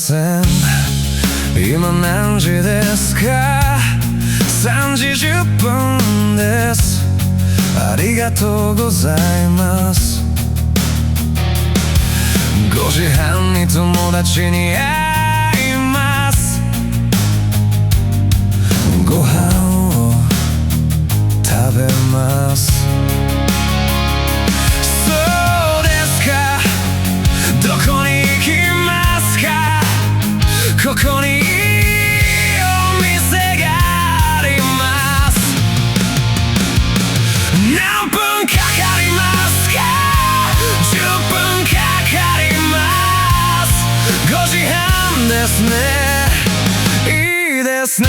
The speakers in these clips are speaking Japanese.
せん。今何時ですか？3時10分です。ありがとうございます。5時半に友達に会います。ご飯を食べます。そうですか、どこに行きますか？ここにいいお店があります。何分かかりますか？10分かかります。5時半ですね。いいですね。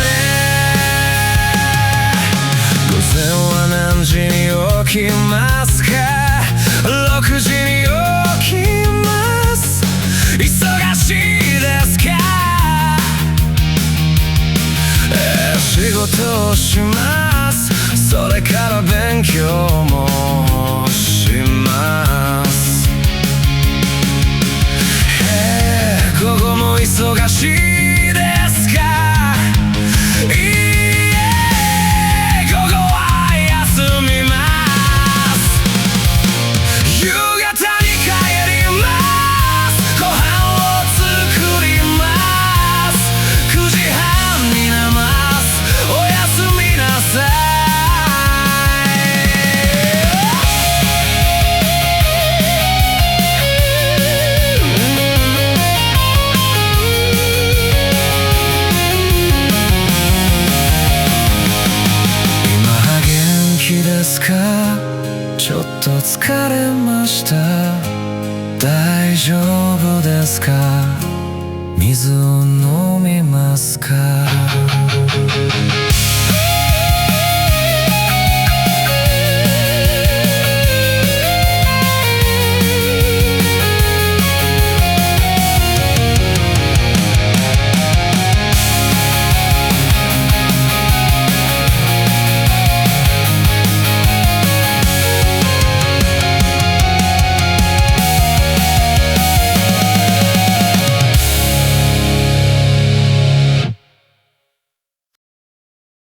午前は何時に起きますか？6時に起きます。忙しいですか？仕事をします。それから勉強もします。午後も忙しいですか？いいえ、午後は休みます。夕方に帰ります。ご飯を作ります。9時半に寝ます。おやすみなさい。ですか？ちょっと疲れました。大丈夫ですか？水を飲みますか？